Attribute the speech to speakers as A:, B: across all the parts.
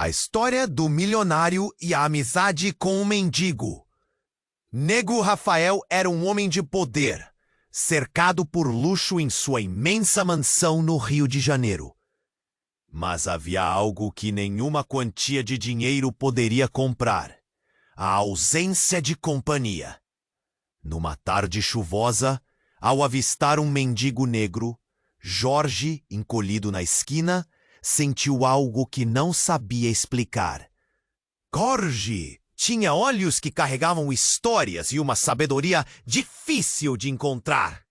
A: A história do milionário e a amizade com o mendigo. Nego Rafael era um homem de poder, cercado por luxo em sua imensa mansão no Rio de Janeiro. Mas havia algo que nenhuma quantia de dinheiro poderia comprar: a ausência de companhia. Numa tarde chuvosa, ao avistar um mendigo negro, Jorge, encolhido na esquina, sentiu algo que não sabia explicar. Jorge tinha olhos que carregavam histórias e uma sabedoria difícil de encontrar.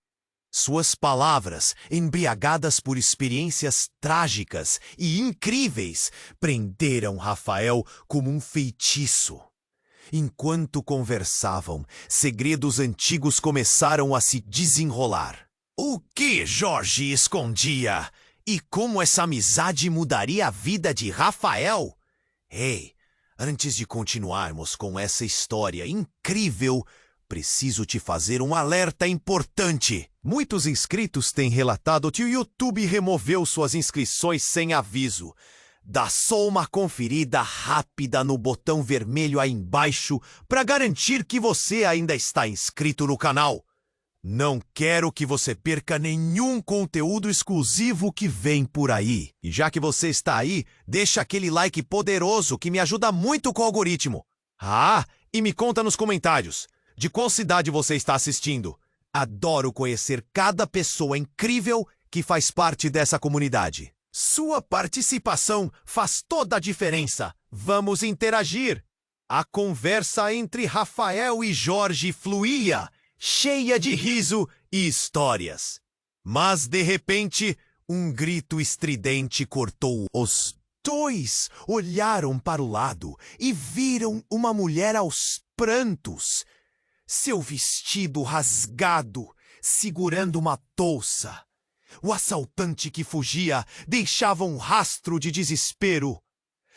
A: Suas palavras, embriagadas por experiências trágicas e incríveis, prenderam Rafael como um feitiço. Enquanto conversavam, segredos antigos começaram a se desenrolar. O que Jorge escondia? E como essa amizade mudaria a vida de Rafael? Ei, antes de continuarmos com essa história incrível, preciso te fazer um alerta importante. Muitos inscritos têm relatado que o YouTube removeu suas inscrições sem aviso. Dá só uma conferida rápida no botão vermelho aí embaixo para garantir que você ainda está inscrito no canal. Não quero que você perca nenhum conteúdo exclusivo que vem por aí. E já que você está aí, deixa aquele like poderoso que me ajuda muito com o algoritmo. E me conta nos comentários, de qual cidade você está assistindo? Adoro conhecer cada pessoa incrível que faz parte dessa comunidade. Sua participação faz toda a diferença. Vamos interagir. A conversa entre Rafael e Jorge fluía, cheia de riso e histórias. Mas, de repente, um grito estridente cortou. Os dois olharam para o lado e viram uma mulher aos prantos. Seu vestido rasgado, segurando uma touça. O assaltante que fugia deixava um rastro de desespero.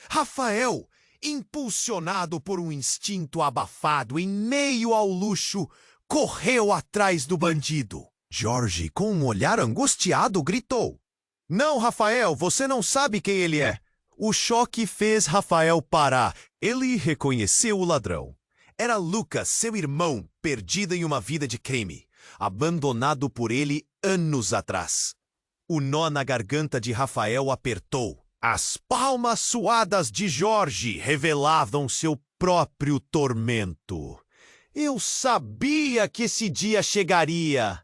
A: Rafael, impulsionado por um instinto abafado em meio ao luxo, correu atrás do bandido. Jorge, com um olhar angustiado, gritou: "Não, Rafael, você não sabe quem ele é." O choque fez Rafael parar. Ele reconheceu o ladrão. Era Lucas, seu irmão, perdido em uma vida de crime, abandonado por ele anos atrás. O nó na garganta de Rafael apertou. As palmas suadas de Jorge revelavam seu próprio tormento. "Eu sabia que esse dia chegaria",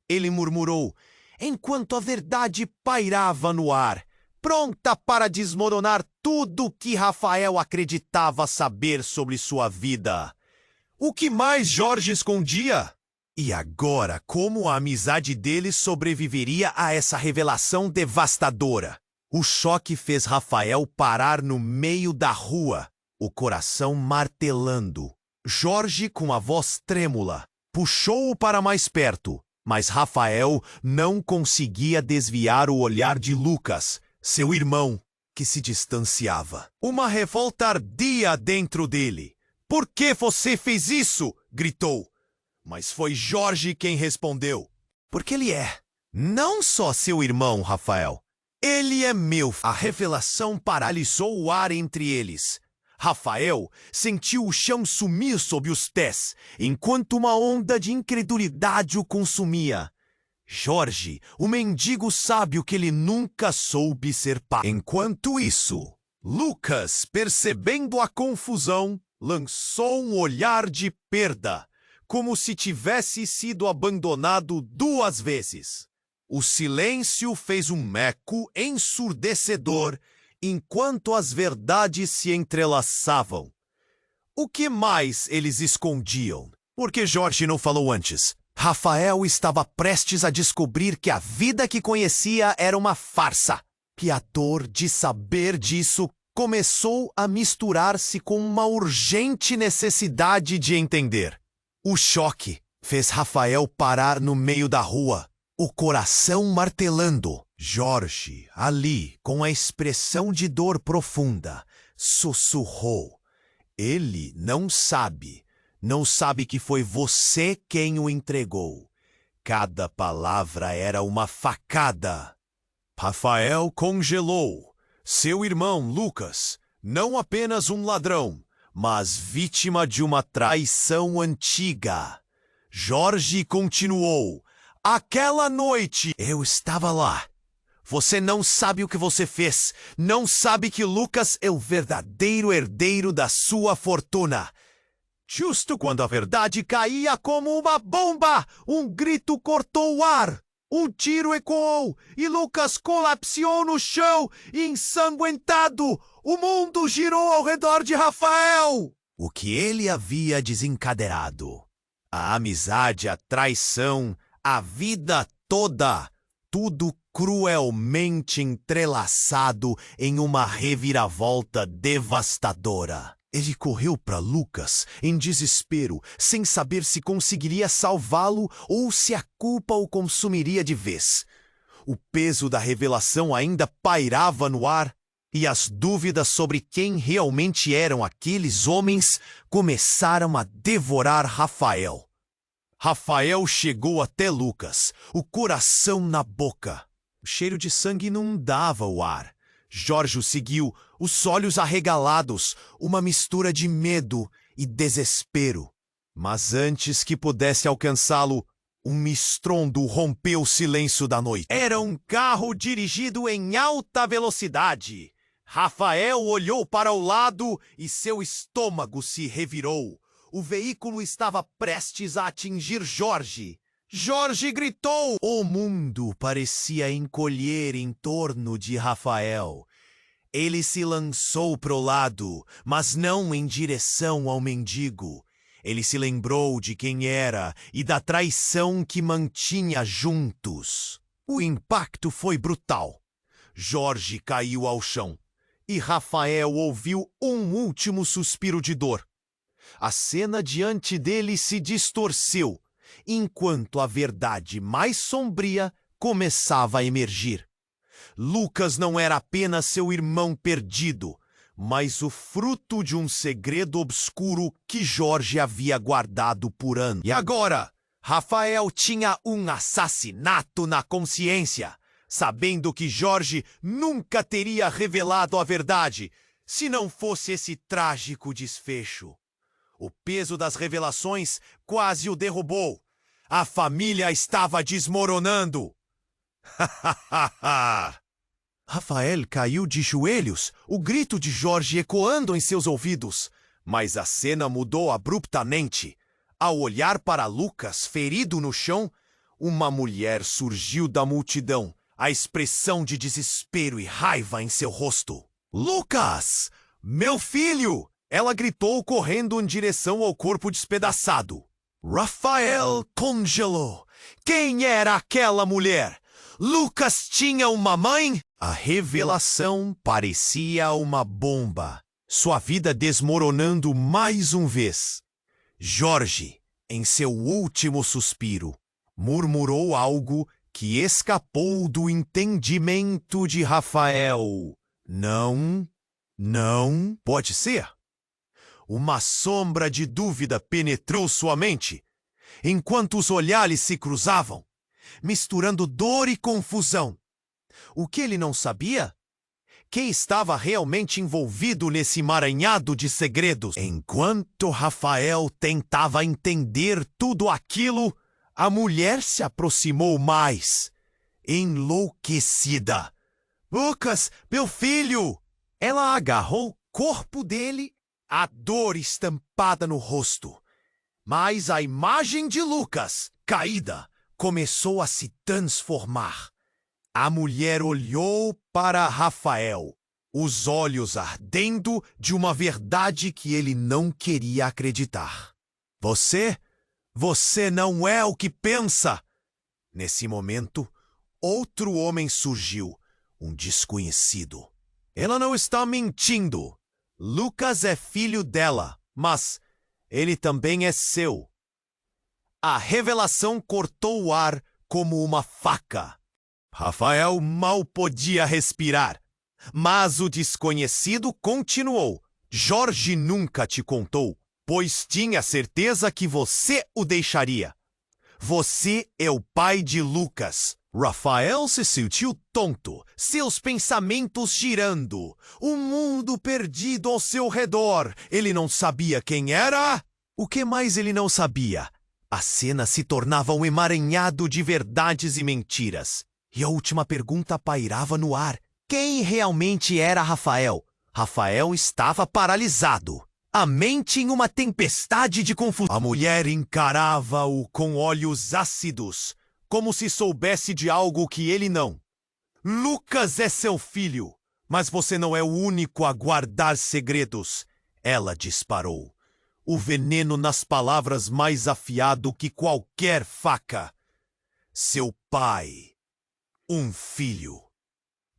A: ele murmurou, enquanto a verdade pairava no ar, pronta para desmoronar tudo que Rafael acreditava saber sobre sua vida. O que mais Jorge escondia? E agora, como a amizade dele sobreviveria a essa revelação devastadora? O choque fez Rafael parar no meio da rua, o coração martelando. Jorge, com a voz trêmula, puxou-o para mais perto, mas Rafael não conseguia desviar o olhar de Lucas, seu irmão, que se distanciava. Uma revolta ardia dentro dele. "Por que você fez isso?" gritou. Mas foi Jorge quem respondeu. "Porque ele é não só seu irmão, Rafael. Ele é meu." A revelação paralisou o ar entre eles. Rafael sentiu o chão sumir sob os pés, enquanto uma onda de incredulidade o consumia. Jorge, o mendigo sábio que ele nunca soube ser pai. Enquanto isso, Lucas, percebendo a confusão, lançou um olhar de perda, como se tivesse sido abandonado 2 vezes. O silêncio fez um eco ensurdecedor enquanto as verdades se entrelaçavam. O que mais eles escondiam? Por que Jorge não falou antes? Rafael estava prestes a descobrir que a vida que conhecia era uma farsa. Que a dor de saber disso começou a misturar-se com uma urgente necessidade de entender. O choque fez Rafael parar no meio da rua, o coração martelando. Jorge, ali, com a expressão de dor profunda, sussurrou: "Ele não sabe que foi você quem o entregou." Cada palavra era uma facada. Rafael congelou. Seu irmão, Lucas, Não apenas um ladrão, mas vítima de uma traição antiga. Jorge continuou. Aquela noite eu estava lá. Você não sabe o que você fez. Não sabe que Lucas é o verdadeiro herdeiro da sua fortuna. Justo quando a verdade caía como uma bomba, um grito cortou o ar. Um tiro ecoou e Lucas colapsou no chão, ensanguentado. O mundo girou ao redor de Rafael. O que ele havia desencadeado? A amizade, a traição, a vida toda. Tudo cruelmente entrelaçado em uma reviravolta devastadora. Ele correu para Lucas em desespero, sem saber se conseguiria salvá-lo ou se a culpa o consumiria de vez. O peso da revelação ainda pairava no ar e as dúvidas sobre quem realmente eram aqueles homens começaram a devorar Rafael. Rafael chegou até Lucas, o coração na boca. O cheiro de sangue inundava o ar. Jorge o seguiu, os olhos arregalados, uma mistura de medo e desespero. Mas antes que pudesse alcançá-lo, um estrondo rompeu o silêncio da noite. Era um carro dirigido em alta velocidade. Rafael olhou para o lado e seu estômago se revirou. O veículo estava prestes a atingir Jorge. Jorge gritou. O mundo parecia encolher em torno de Rafael. Ele se lançou pro lado, mas não em direção ao mendigo. Ele se lembrou de quem era e da traição que mantinha juntos. O impacto foi brutal. Jorge caiu ao chão e Rafael ouviu um último suspiro de dor. A cena diante dele se distorceu, enquanto a verdade mais sombria começava a emergir. Lucas não era apenas seu irmão perdido, mas o fruto de um segredo obscuro que Jorge havia guardado por anos. E agora, Rafael tinha um assassinato na consciência, sabendo que Jorge nunca teria revelado a verdade, se não fosse esse trágico desfecho. O peso das revelações quase o derrubou. A família estava desmoronando. Rafael caiu de joelhos, o grito de Jorge ecoando em seus ouvidos. Mas a cena mudou abruptamente. Ao olhar para Lucas, ferido no chão, uma mulher surgiu da multidão, a expressão de desespero e raiva em seu rosto. Lucas! Meu filho! Ela gritou correndo em direção ao corpo despedaçado. Rafael congelou. Quem era aquela mulher? Lucas tinha uma mãe? A revelação parecia uma bomba, sua vida desmoronando mais uma vez. Jorge, em seu último suspiro, murmurou algo que escapou do entendimento de Rafael. Não pode ser. Uma sombra de dúvida penetrou sua mente, enquanto os olhares se cruzavam, misturando dor e confusão. O que ele não sabia? Quem estava realmente envolvido nesse emaranhado de segredos? Enquanto Rafael tentava entender tudo aquilo, a mulher se aproximou mais, enlouquecida. Lucas, meu filho! Ela agarrou o corpo dele, a dor estampada no rosto. Mas a imagem de Lucas, caída, começou a se transformar. A mulher olhou para Rafael, os olhos ardendo de uma verdade que ele não queria acreditar. Você não é o que pensa! Nesse momento, outro homem surgiu, um desconhecido. Ela não está mentindo. Lucas é filho dela, mas ele também é seu. A revelação cortou o ar como uma faca. Rafael mal podia respirar, mas o desconhecido continuou. Jorge nunca te contou, pois tinha certeza que você o deixaria. Você é o pai de Lucas. Rafael se sentiu tonto, seus pensamentos girando, o mundo perdido ao seu redor. Ele não sabia quem era. O que mais ele não sabia? A cena se tornava um emaranhado de verdades e mentiras. E a última pergunta pairava no ar. Quem realmente era Rafael? Rafael estava paralisado, a mente em uma tempestade de confusão. A mulher encarava-o com olhos ácidos, como se soubesse de algo que ele não. Lucas é seu filho, mas você não é o único a guardar segredos. Ela disparou, o veneno nas palavras mais afiado que qualquer faca. Seu pai, um filho.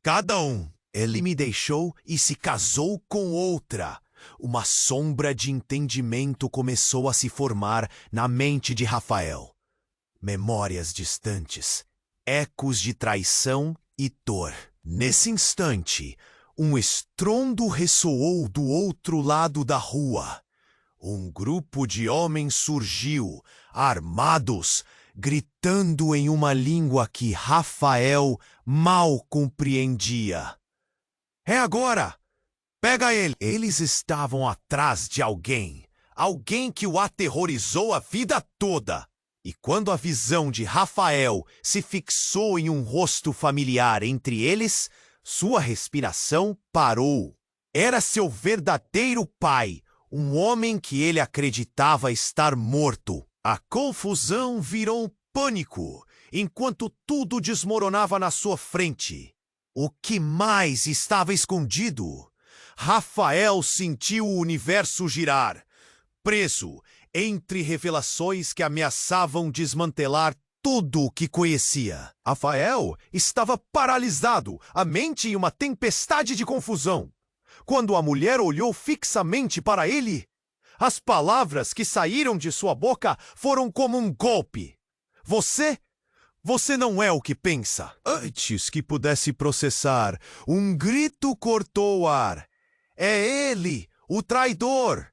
A: Cada um. Ele me deixou e se casou com outra. Uma sombra de entendimento começou a se formar na mente de Rafael. Memórias distantes, ecos de traição e dor. Nesse instante, um estrondo ressoou do outro lado da rua. Um grupo de homens surgiu, armados, gritando em uma língua que Rafael mal compreendia. É agora! Pega ele! Eles estavam atrás de alguém. Alguém que o aterrorizou a vida toda. E quando a visão de Rafael se fixou em um rosto familiar entre eles, sua respiração parou. Era seu verdadeiro pai, um homem que ele acreditava estar morto. A confusão virou pânico, enquanto tudo desmoronava na sua frente. O que mais estava escondido? Rafael sentiu o universo girar, preso entre revelações que ameaçavam desmantelar tudo o que conhecia. Rafael estava paralisado, a mente em uma tempestade de confusão. Quando a mulher olhou fixamente para ele, as palavras que saíram de sua boca foram como um golpe. Você não é o que pensa. Antes que pudesse processar, um grito cortou o ar. É ele, o traidor.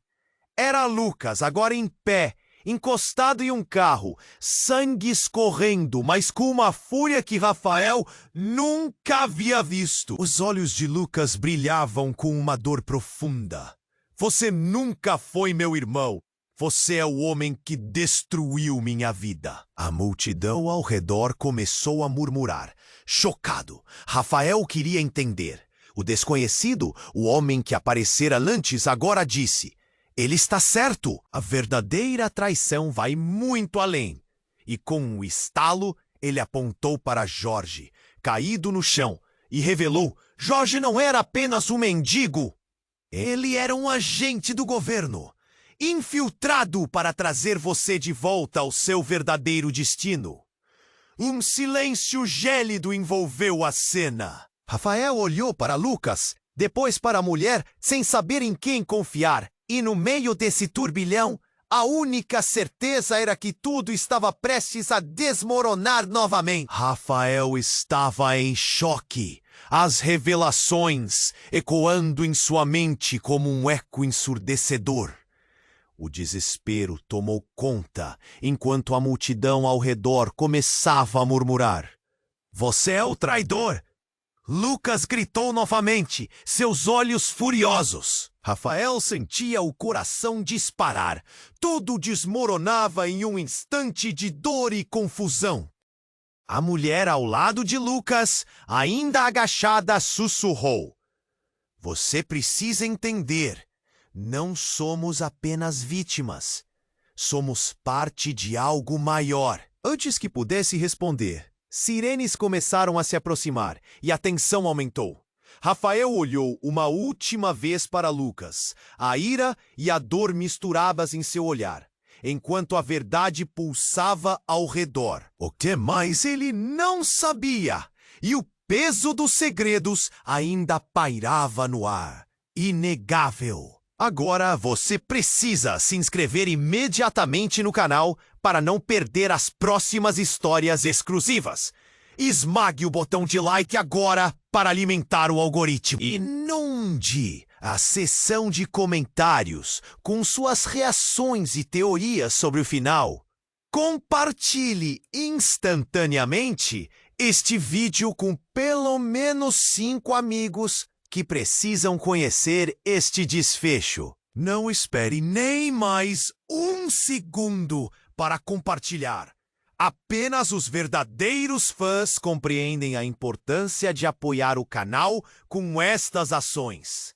A: Era Lucas, agora em pé, encostado em um carro, sangue escorrendo, mas com uma fúria que Rafael nunca havia visto. Os olhos de Lucas brilhavam com uma dor profunda. Você nunca foi meu irmão. Você é o homem que destruiu minha vida. A multidão ao redor começou a murmurar. Chocado, Rafael queria entender. O desconhecido, o homem que aparecera antes, agora disse: ele está certo. A verdadeira traição vai muito além. E com um estalo, ele apontou para Jorge, caído no chão, e revelou: Jorge não era apenas um mendigo. Ele era um agente do governo, infiltrado para trazer você de volta ao seu verdadeiro destino. Um silêncio gélido envolveu a cena. Rafael olhou para Lucas, depois para a mulher, sem saber em quem confiar. E no meio desse turbilhão, a única certeza era que tudo estava prestes a desmoronar novamente. Rafael estava em choque. As revelações ecoando em sua mente como um eco ensurdecedor. O desespero tomou conta, enquanto a multidão ao redor começava a murmurar. Você é o traidor! Lucas gritou novamente, seus olhos furiosos. Rafael sentia o coração disparar. Tudo desmoronava em um instante de dor e confusão. A mulher ao lado de Lucas, ainda agachada, sussurrou. Você precisa entender. Não somos apenas vítimas. Somos parte de algo maior. Antes que pudesse responder, sirenes começaram a se aproximar e a tensão aumentou. Rafael olhou uma última vez para Lucas, a ira e a dor misturadas em seu olhar, enquanto a verdade pulsava ao redor. O que mais ele não sabia? E o peso dos segredos ainda pairava no ar. Inegável. Agora você precisa se inscrever imediatamente no canal para não perder as próximas histórias exclusivas. Esmague o botão de like agora para alimentar o algoritmo. E inunde a seção de comentários com suas reações e teorias sobre o final. Compartilhe instantaneamente este vídeo com pelo menos 5 amigos que precisam conhecer este desfecho. Não espere nem mais um segundo para compartilhar. Apenas os verdadeiros fãs compreendem a importância de apoiar o canal com estas ações.